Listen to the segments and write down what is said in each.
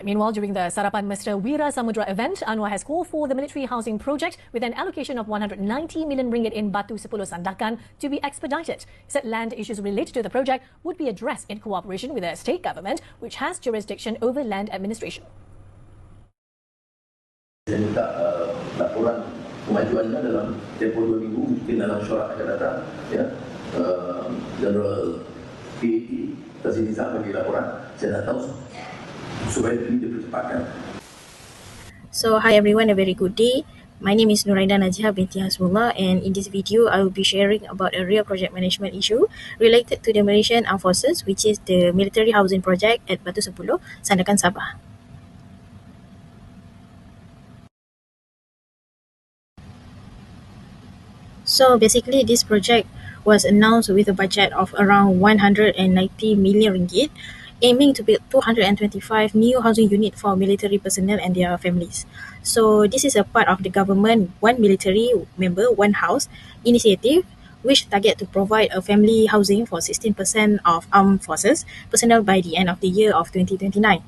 Meanwhile, during the Sarapan Mesra Wira Samudra event, Anwar has called for the military housing project with an allocation of 190 million ringgit in Batu 10 Sandakan to be expedited. He said land issues related to the project would be addressed in cooperation with the state government, which has jurisdiction over land administration. Saya minta laporan kemajuan anda dalam tempoh 2 minggu, mungkin dalam syarat akan datang, ya. General PAT Tazim Nizam bagi laporan, saya nak tahu supaya ini dipercepatkan. So hi everyone, a very good day. My name is Nuraida Najihah binti Hasmullah, and in this video I will be sharing about a real project management issue related to the Malaysian Armed Forces, which is the military housing project at Batu 10, Sandakan, Sabah. So basically this project was announced with a budget of around 190 million ringgit, aiming to build 225 new housing units for military personnel and their families. So this is a part of the government One Military Member, One House initiative, which target to provide a family housing for 16% of armed forces personnel by the end of the year of 2029.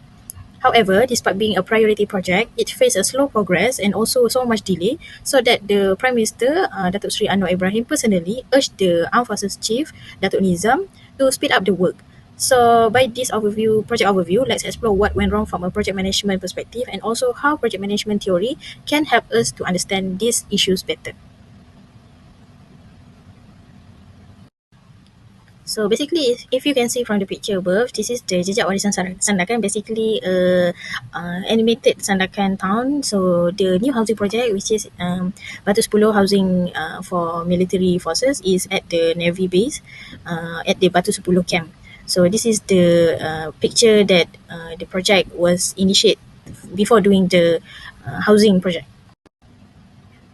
However, despite being a priority project, it faced a slow progress and also so much delay, so that the Prime Minister, Datuk Seri Anwar Ibrahim, personally urged the Armed Forces Chief, Datuk Nizam, to speed up the work. So by this project overview, let's explore what went wrong from a project management perspective and also how project management theory can help us to understand these issues better. So basically, if you can see from the picture above, this is the Jejak Warisan Sandakan, basically animated Sandakan town. So the new housing project, which is Batu 10 housing for military forces, is at the Navy base at the Batu 10 camp. So this is the picture that the project was initiated before doing the housing project.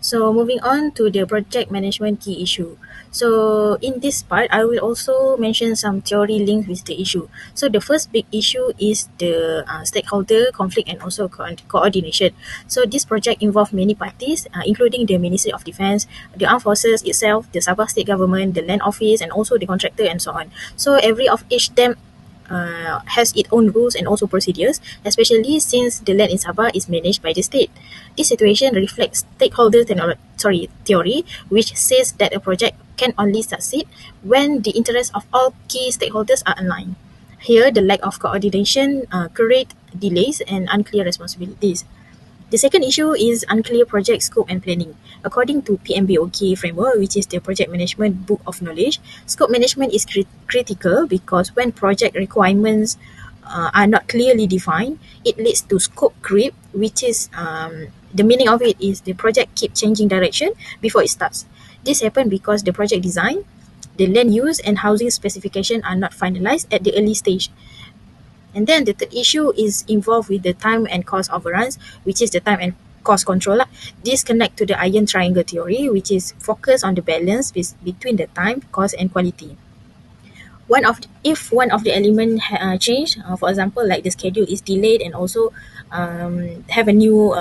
So moving on to the project management key issue. So in this part, I will also mention some theory linked with the issue. So the first big issue is the stakeholder conflict and also coordination. So this project involved many parties, including the Ministry of Defence, the Armed Forces itself, the Sabah State Government, the Land Office, and also the contractor and so on. So every of each them has its own rules and also procedures, especially since the land in Sabah is managed by the state. This situation reflects stakeholder theory, which says that a project can only succeed when the interests of all key stakeholders are aligned. Here, the lack of coordination creates delays and unclear responsibilities. The second issue is unclear project scope and planning. According to PMBOK framework, which is the Project Management Book of Knowledge, scope management is critical because when project requirements are not clearly defined, it leads to scope creep, which is the meaning of it is the project keep changing direction before it starts. This happens because the project design, the land use and housing specification are not finalized at the early stage. And then the third issue is involved with the time and cost overruns, which is the time and cost control. This connect to the iron triangle theory, which is focused on the balance between the time, cost and quality. If one of the element change, for example, like the schedule is delayed and also have a new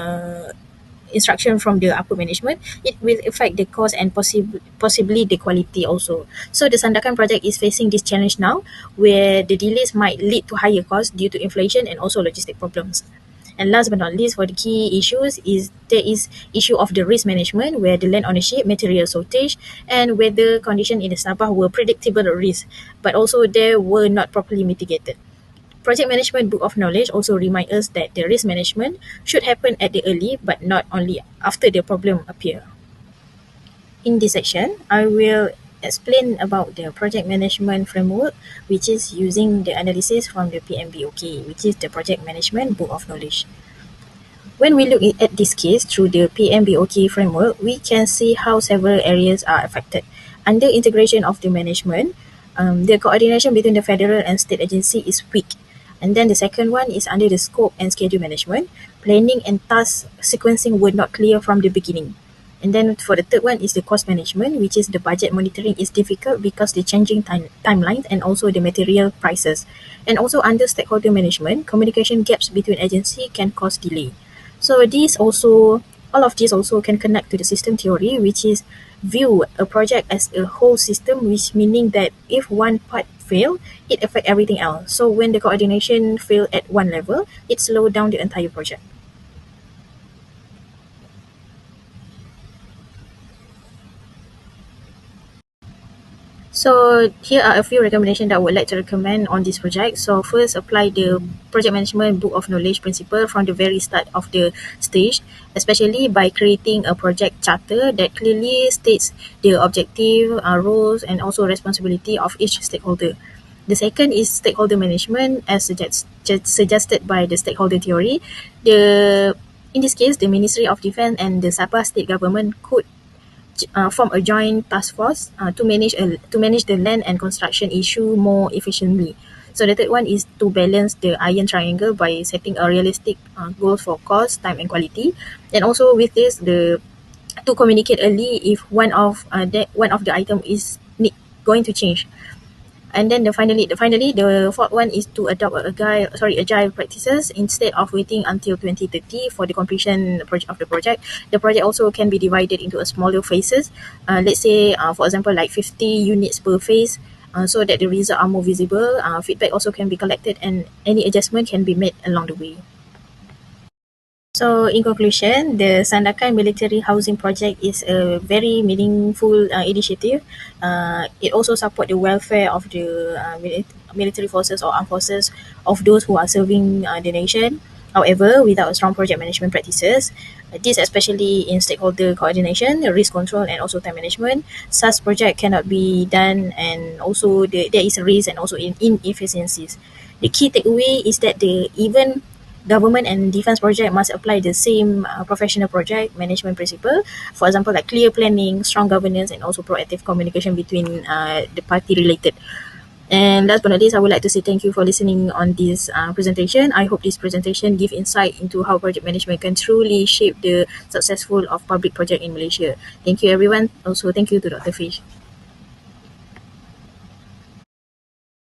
instruction from the upper management, it will affect the cost and possibly the quality also. So the Sandakan project is facing this challenge now, where the delays might lead to higher costs due to inflation and also logistic problems. And last but not least, for the key issues is there is issue of the risk management, where the land ownership, material shortage, and weather condition in the Sabah were predictable risks, but also they were not properly mitigated. Project Management Book of Knowledge also reminds us that the risk management should happen at the early, but not only after the problem appear. In this section, I will explain about the project management framework, which is using the analysis from the PMBOK, which is the Project Management Book of Knowledge. When we look at this case through the PMBOK framework, we can see how several areas are affected. Under integration of the management, the coordination between the federal and state agency is weak. And then the second one is under the scope and schedule management. Planning and task sequencing were not clear from the beginning. And then for the third one is the cost management, which is the budget monitoring is difficult because the changing timelines and also the material prices. And also under stakeholder management, communication gaps between agency can cause delay. So this also all of these also can connect to the system theory, which is view a project as a whole system, which meaning that if one part fail, it affect everything else. So when the coordination fail at one level, it slow down the entire project. So here are a few recommendations that I would like to recommend on this project. So first, apply the project management book of knowledge principle from the very start of the stage, especially by creating a project charter that clearly states the objective, roles, and also responsibility of each stakeholder. The second is stakeholder management, as suggested by the stakeholder theory. In this case, the Ministry of Defence and the Sabah state government could form a joint task force to manage the land and construction issue more efficiently. So the third one is to balance the iron triangle by setting a realistic goal for cost, time, and quality. And also with this, to communicate early if one of the item is going to change. And then the fourth one is to adopt agile practices instead of waiting until 2030 for the completion of the project. The project also can be divided into a smaller phases. Let's say, for example, like 50 units per phase, so that the results are more visible. Feedback also can be collected, and any adjustment can be made along the way. So in conclusion, the Sandakan Military Housing Project is a very meaningful initiative. It also supports the welfare of the military forces or armed forces of those who are serving the nation. However, without strong project management practices, this especially in stakeholder coordination, risk control, and also time management, such project cannot be done, and also there is a risk and also inefficiencies. The key takeaway is that even government and defense project must apply the same professional project management principle. For example, like clear planning, strong governance, and also proactive communication between the party related. And last but not least, I would like to say thank you for listening on this presentation. I hope this presentation give insight into how project management can truly shape the successful of public project in Malaysia. Thank you, everyone. Also, thank you to Dr. Fish.